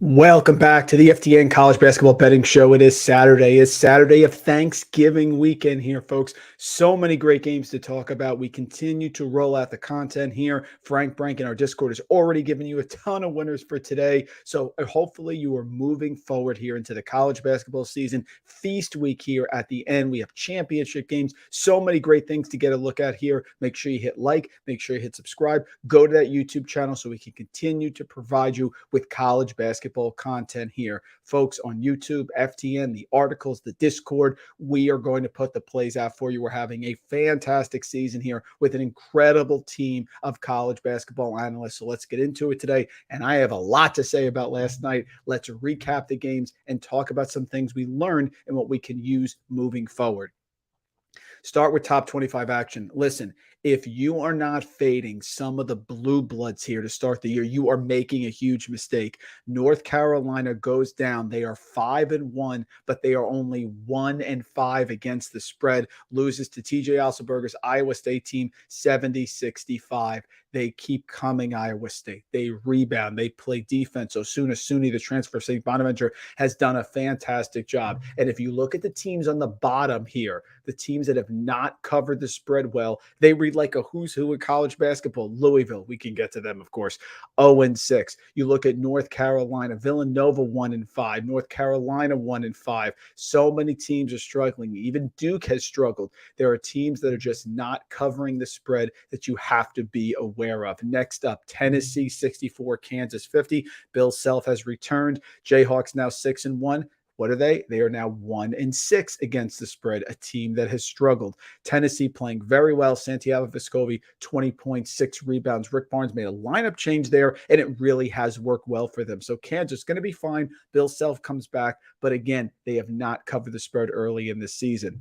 Welcome back to the FTN College Basketball Betting Show. It is Saturday. It's Saturday of Thanksgiving weekend here, folks. So many great games to talk about. We continue to roll out the content here. Frank Brank in our Discord has already given you a ton of winners for today. So hopefully you are moving forward here into the college basketball season. Feast week here at the end. We have championship games. So many great things to get a look at here. Make sure you hit like. Make sure you hit subscribe. Go to that YouTube channel so we can continue to provide you with college basketball content here, folks, on YouTube, FTN, the articles, the Discord. We are going to put the plays out for you. We're having a fantastic season here with an incredible team of college basketball analysts. So let's get into it today. And I have a lot to say about last night. Let's recap the games and talk about some things we learned and what we can use moving forward. Start with top 25 action. Listen, if you are not fading some of the blue bloods here to start the year, you are making a huge mistake. North Carolina goes down. They are 5-1, but they are only 1-5 against the spread. Loses to TJ Alsaberger's Iowa State team 70-65. They keep coming, Iowa State. They rebound. They play defense. So Suni, the transfer of St. Bonaventure, has done a fantastic job. And if you look at the teams on the bottom here, the teams that have not covered the spread well, they read like a who's who in college basketball. Louisville, we can get to them, of course, 0-6. You look at North Carolina, Villanova 1-5, North Carolina 1-5. So many teams are struggling. Even Duke has struggled. There are teams that are just not covering the spread that you have to be aware of. Next up, Tennessee 64, Kansas 50. Bill Self has returned. Jayhawks now 6-1. What are they? They are now 1-6 against the spread, a team that has struggled. Tennessee playing very well. Santiago Vescovi, 20.6 rebounds. Rick Barnes made a lineup change there, and it really has worked well for them. So Kansas going to be fine. Bill Self comes back, but again, they have not covered the spread early in this season.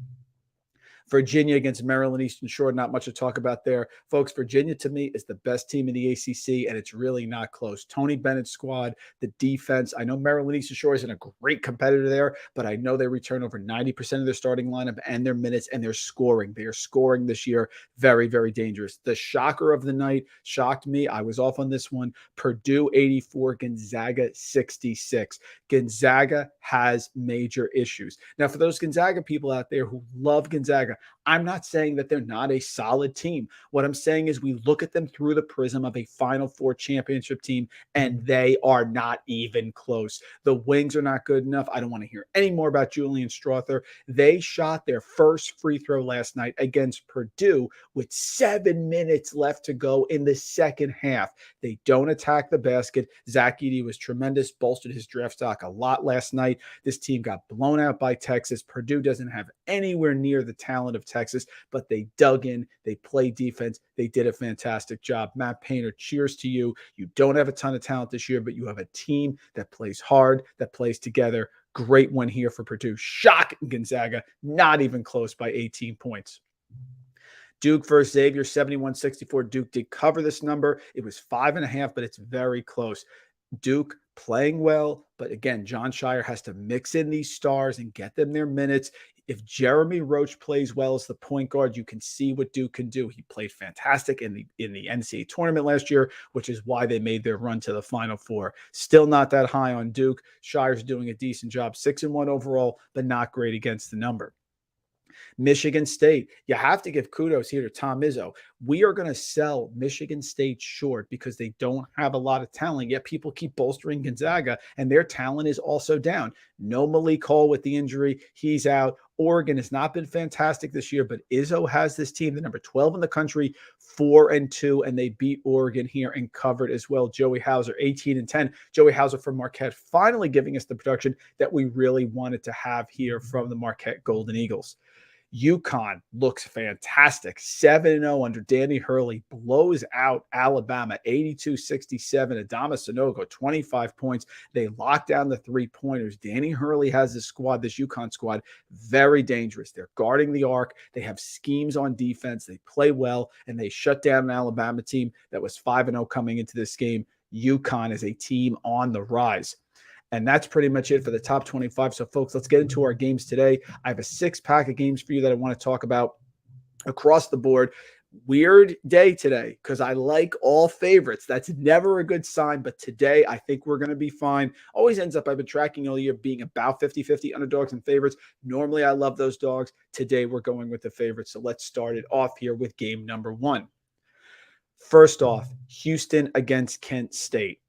Virginia against Maryland Eastern Shore, not much to talk about there. Folks, Virginia to me is the best team in the ACC, and it's really not close. Tony Bennett's squad, the defense. I know Maryland Eastern Shore isn't a great competitor there, but I know they return over 90% of their starting lineup and their minutes, and they're scoring. They are scoring this year. Very, very dangerous. The shocker of the night shocked me. I was off on this one. Purdue 84, Gonzaga 66. Gonzaga has major issues. Now, for those Gonzaga people out there who love Gonzaga, I'm not saying that they're not a solid team. What I'm saying is we look at them through the prism of a Final Four championship team, and they are not even close. The wings are not good enough. I don't want to hear any more about Julian Strother. They shot their first free throw last night against Purdue with 7 minutes left to go in the second half. They don't attack the basket. Zach Edey was tremendous, bolstered his draft stock a lot last night. This team got blown out by Texas. Purdue doesn't have anywhere near the talent of Texas, but they dug in. They played defense. They did a fantastic job. Matt Painter, cheers to you. You don't have a ton of talent this year, but you have a team that plays hard, that plays together. Great win here for Purdue. Shock Gonzaga, not even close by 18 points. Duke versus Xavier, 71-64. Duke did cover this number. It was 5.5, but it's very close. Duke playing well, but again, John Shire has to mix in these stars and get them their minutes. If Jeremy Roach plays well as the point guard, you can see what Duke can do. He played fantastic in the NCAA tournament last year, which is why they made their run to the Final Four. Still not that high on Duke. Shire's doing a decent job, 6-1 overall, but not great against the number. Michigan State, you have to give kudos here to Tom Izzo. We are going to sell Michigan State short because they don't have a lot of talent, yet people keep bolstering Gonzaga, and their talent is also down. No Malik Hall with the injury. He's out. Oregon has not been fantastic this year, but Izzo has this team, the number 12 in the country, 4-2, and they beat Oregon here and covered as well. Joey Hauser, 18-10. Joey Hauser from Marquette finally giving us the production that we really wanted to have here from the Marquette Golden Eagles. UConn looks fantastic. 7-0 under Danny Hurley, blows out Alabama 82-67. Adama Sanogo, 25 points. They lock down the three-pointers. Danny Hurley has this squad, this UConn squad, very dangerous. They're guarding the arc. They have schemes on defense. They play well, and they shut down an Alabama team that was 5-0 coming into this game. UConn is a team on the rise. And that's pretty much it for the top 25. So, folks, let's get into our games today. I have a 6-pack of games for you that I want to talk about across the board. Weird day today because I like all favorites. That's never a good sign. But today, I think we're going to be fine. Always ends up, I've been tracking all year being about 50-50 underdogs and favorites. Normally, I love those dogs. Today, we're going with the favorites. So let's start it off here with game number one. First off, Houston against Kent State.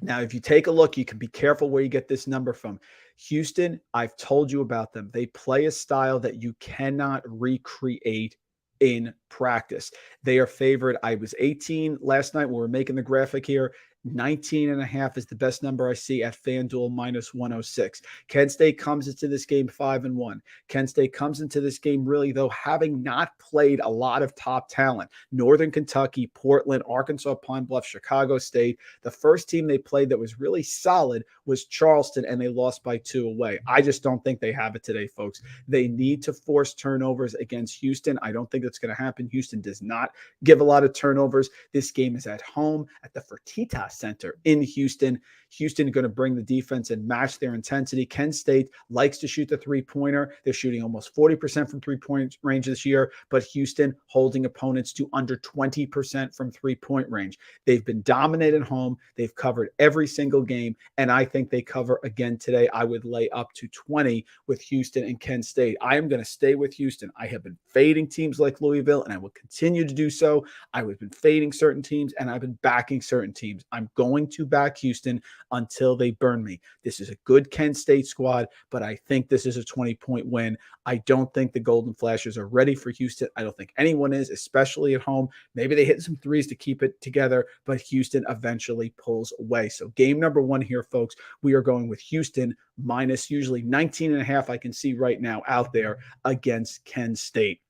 Now, if you take a look, you can be careful where you get this number from. Houston, I've told you about them. They play a style that you cannot recreate in practice. They are favored. I was 18 last night when we were making the graphic here. 19.5 is the best number I see at FanDuel -106. Kent State comes into this game 5-1. Kent State comes into this game really, though, having not played a lot of top talent. Northern Kentucky, Portland, Arkansas, Pine Bluff, Chicago State. The first team they played that was really solid was Charleston, and they lost by 2 away. I just don't think they have it today, folks. They need to force turnovers against Houston. I don't think that's going to happen. Houston does not give a lot of turnovers. This game is at home at the Fertitas Center in Houston. Houston is going to bring the defense and match their intensity. Kent State likes to shoot the three-pointer. They're shooting almost 40% from three-point range this year, but Houston holding opponents to under 20% from three-point range. They've been dominated home. They've covered every single game, and I think they cover again today. I would lay up to 20 with Houston and Kent State. I am going to stay with Houston. I have been fading teams like Louisville, and I will continue to do so. I have been fading certain teams, and I've been backing certain teams. I'm going to back Houston until they burn me. This is a good Kent State squad, but I think this is a 20-point win. I don't think the Golden Flashes are ready for Houston. I don't think anyone is, especially at home. Maybe they hit some threes to keep it together, but Houston eventually pulls away. So game number one here, folks, we are going with Houston minus usually 19.5 I can see right now out there against Kent State.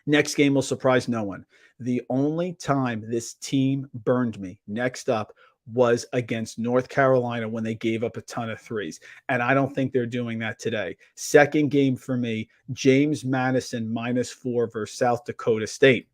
Next game will surprise no one. The only time this team burned me, next up, was against North Carolina when they gave up a ton of threes. And I don't think they're doing that today. Second game for me, James Madison -4 versus South Dakota State.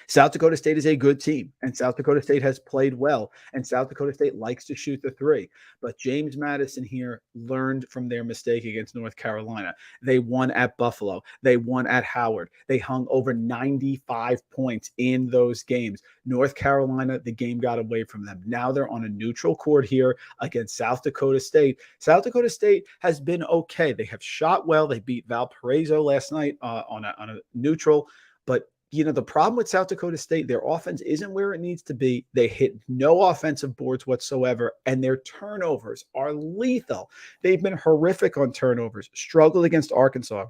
South Dakota State is a good team, and South Dakota State has played well, and South Dakota State likes to shoot the three. But James Madison here learned from their mistake against North Carolina. They won at Buffalo. They won at Howard. They hung over 95 points in those games. North Carolina, the game got away from them. Now they're on a neutral court here against South Dakota State. South Dakota State has been okay. They have shot well. They beat Valparaiso last night on a neutral, but the problem with South Dakota State, their offense isn't where it needs to be. They hit no offensive boards whatsoever, and their turnovers are lethal. They've been horrific on turnovers, struggled against Arkansas,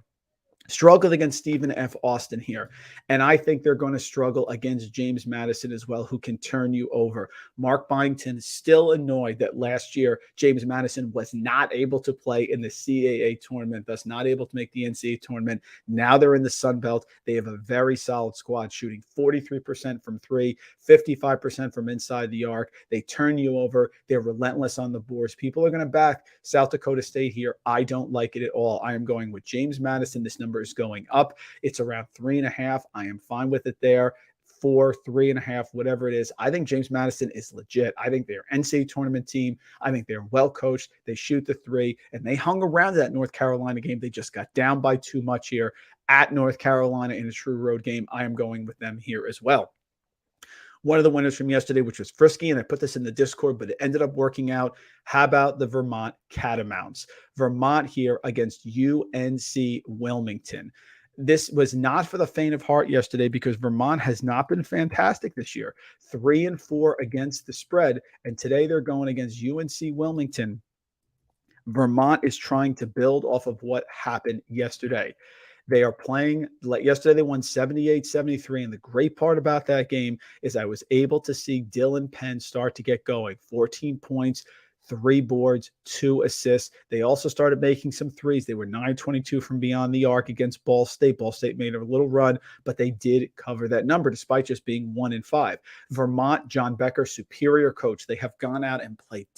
struggled against Stephen F. Austin here. And I think they're going to struggle against James Madison as well, who can turn you over. Mark Byington is still annoyed that last year James Madison was not able to play in the CAA tournament, thus not able to make the NCAA tournament. Now they're in the Sun Belt. They have a very solid squad, shooting 43% from three, 55% from inside the arc. They turn you over. They're relentless on the boards. People are going to back South Dakota State here. I don't like it at all. I am going with James Madison. This number is going up. It's around 3.5. I am fine with it there. 4, 3.5, whatever it is. I think James Madison is legit. I think they're an NCAA tournament team. I think they're well coached. They shoot the three, and they hung around that North Carolina game. They just got down by too much here at North Carolina in a true road game. I am going with them here as well. One of the winners from yesterday, which was Frisky, and I put this in the Discord, but it ended up working out. How about the Vermont Catamounts? Vermont here against UNC Wilmington. This was not for the faint of heart yesterday because Vermont has not been fantastic this year. 3-4 against the spread, and today they're going against UNC Wilmington. Vermont is trying to build off of what happened yesterday. They are playing like yesterday. They won 78-73. And the great part about that game is I was able to see Dylan Penn start to get going. 14 points, 3 boards, 2 assists. They also started making some threes. They were 9-22 from beyond the arc against Ball State. Ball State made a little run, but they did cover that number despite just being 1-5. Vermont, John Becker, superior coach. They have gone out and played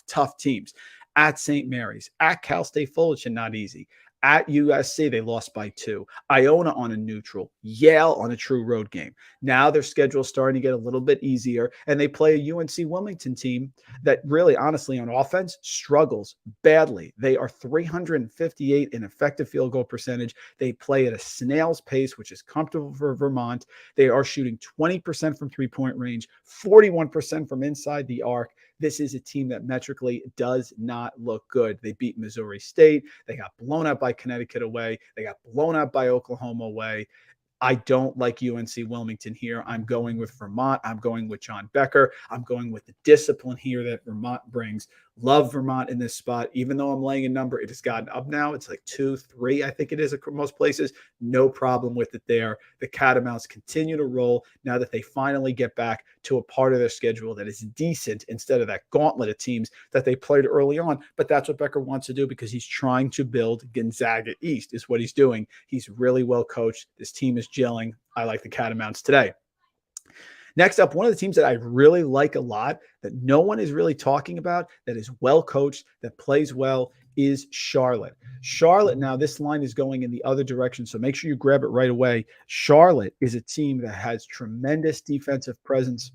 tough teams at St. Mary's, at Cal State Fullerton, not easy. At USC, they lost by 2. Iona on a neutral. Yale on a true road game. Now their schedule is starting to get a little bit easier, and they play a UNC Wilmington team that really, honestly, on offense struggles badly. They are 358 in effective field goal percentage. They play at a snail's pace, which is comfortable for Vermont. They are shooting 20% from three-point range, 41% from inside the arc. This is a team that metrically does not look good. They beat Missouri State. They got blown out by Connecticut away. They got blown out by Oklahoma away. I don't like UNC Wilmington here. I'm going with Vermont. I'm going with John Becker. I'm going with the discipline here that Vermont brings. Love Vermont in this spot. Even though I'm laying a number, it has gotten up now. It's like 2, 3, I think it is at most places. No problem with it there. The Catamounts continue to roll now that they finally get back to a part of their schedule that is decent instead of that gauntlet of teams that they played early on. But that's what Becker wants to do because he's trying to build Gonzaga East is what he's doing. He's really well coached. This team is gelling. I like the Catamounts today. Next up, one of the teams that I really like a lot that no one is really talking about, that is well coached, that plays well, is Charlotte. Charlotte, now this line is going in the other direction, so make sure you grab it right away. Charlotte is a team that has tremendous defensive presence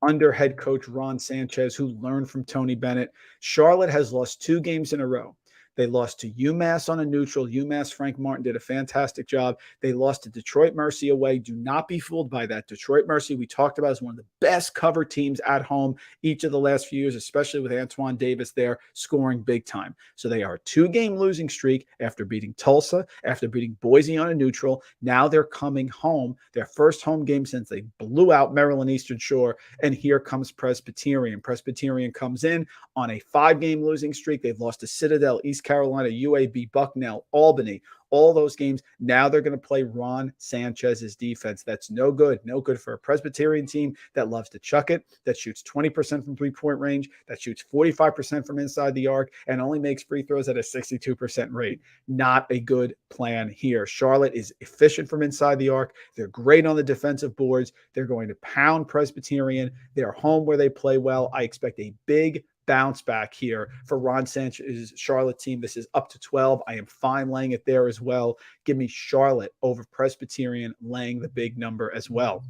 under head coach Ron Sanchez, who learned from Tony Bennett. Charlotte has lost 2 games in a row. They lost to UMass on a neutral. UMass, Frank Martin did a fantastic job. They lost to Detroit Mercy away. Do not be fooled by that. Detroit Mercy, we talked about, is one of the best cover teams at home each of the last few years, especially with Antoine Davis there scoring big time. So they are a 2-game losing streak after beating Tulsa, after beating Boise on a neutral. Now they're coming home, their first home game since they blew out Maryland Eastern Shore, and here comes Presbyterian. Presbyterian comes in on a 5-game losing streak. They've lost to Citadel, East Carolina, UAB, Bucknell, Albany, all those games. Now they're going to play Ron Sanchez's defense. That's no good. No good for a Presbyterian team that loves to chuck it, that shoots 20% from three-point range, that shoots 45% from inside the arc, and only makes free throws at a 62% rate. Not a good plan here. Charlotte is efficient from inside the arc. They're great on the defensive boards. They're going to pound Presbyterian. They're home where they play well. I expect a big bounce back here for Ron Sanchez's Charlotte team. This is up to 12. I am fine laying it there as well. Give me Charlotte over Presbyterian, laying the big number as well.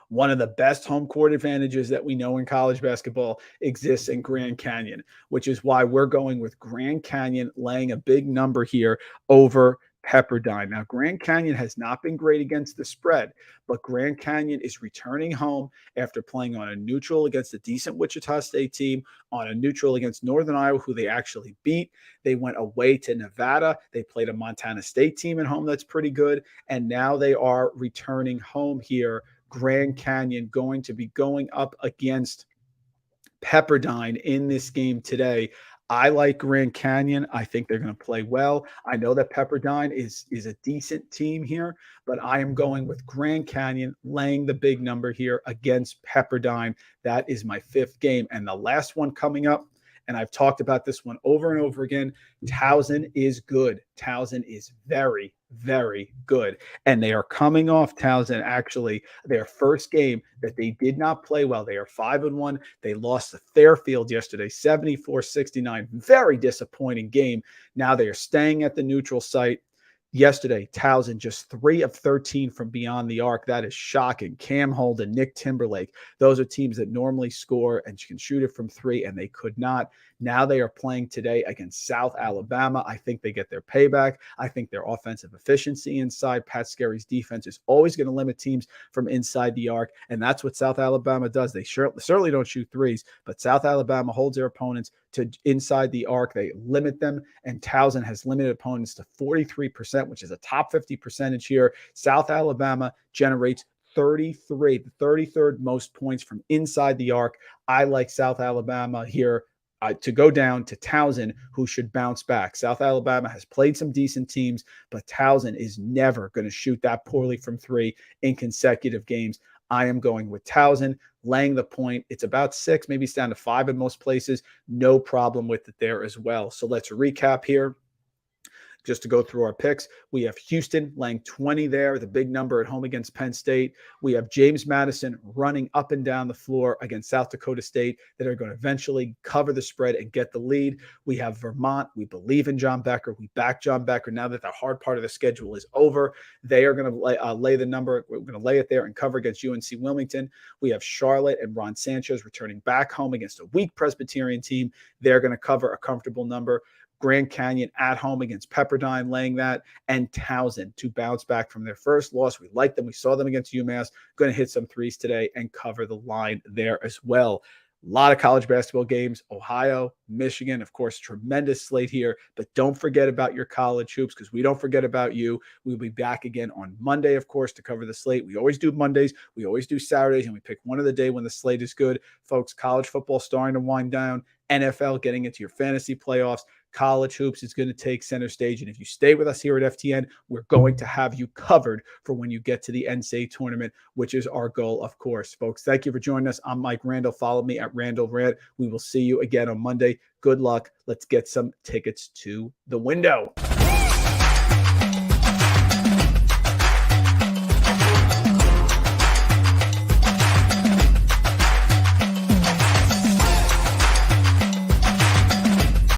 One of the best home court advantages that we know in college basketball exists in Grand Canyon, which is why we're going with Grand Canyon laying a big number here over Pepperdine. Now, Grand Canyon has not been great against the spread, but Grand Canyon is returning home after playing on a neutral against a decent Wichita State team, on a neutral against Northern Iowa, who they actually beat. They went away to Nevada. They played a Montana State team at home that's pretty good, and now they are returning home here. Grand Canyon going to be going up against Pepperdine in this game today. I like Grand Canyon. I think they're going to play well. I know that Pepperdine is a decent team here, but I am going with Grand Canyon laying the big number here against Pepperdine. That is my 5th game. And the last one coming up, and I've talked about this one over and over again, Towson is good. Towson is very, very good. And they are coming off, Towson, actually, their first game that they did not play well. They are 5-1. They lost to Fairfield yesterday, 74-69. Very disappointing game. Now they are staying at the neutral site. Yesterday, Towson just 3 of 13 from beyond the arc. That is shocking. Cam Holden, Nick Timberlake, those are teams that normally score and can shoot it from 3, and they could not. Now they are playing today against South Alabama. I think they get their payback. I think their offensive efficiency inside Pat Skerry's defense is always going to limit teams from inside the arc, and that's what South Alabama does. They certainly don't shoot threes, but South Alabama holds their opponents to inside the arc. They limit them, and Towson has limited opponents to 43%, which is a top 50 percentage here. South Alabama generates 33, the 33rd most points from inside the arc. I like South Alabama here to go down to Towson, who should bounce back. South Alabama has played some decent teams, but Towson is never going to shoot that poorly from 3 in consecutive games. I am going with Towson, laying the point. It's about 6, maybe it's down to 5 in most places. No problem with it there as well. So let's recap here. Just to go through our picks, we have Houston laying 20 there, the big number at home against Penn State. We have James Madison running up and down the floor against South Dakota State that are going to eventually cover the spread and get the lead. We have Vermont. We believe in John Becker. We back John Becker now that the hard part of the schedule is over. They are going to lay the number. We're going to lay it there and cover against UNC Wilmington. We have Charlotte and Ron Sanchez returning back home against a weak Presbyterian team. They're going to cover a comfortable number. Grand Canyon at home against Pepperdine, laying that, and Towson to bounce back from their first loss. We like them. We saw them against UMass. Going to hit some threes today and cover the line there as well. A lot of college basketball games, Ohio, Michigan, of course, tremendous slate here. But don't forget about your college hoops because we don't forget about you. We'll be back again on Monday, of course, to cover the slate. We always do Mondays. We always do Saturdays, and we pick one of the day when the slate is good. Folks, college football starting to wind down. NFL getting into your fantasy playoffs. College hoops is going to take center stage. And if you stay with us here at FTN, we're going to have you covered for when you get to the NCAA tournament, which is our goal, of course. Folks, thank you for joining us. I'm Mike Randle. Follow me at Randle Rant. We will see you again on Monday. Good luck. Let's get some tickets to the window.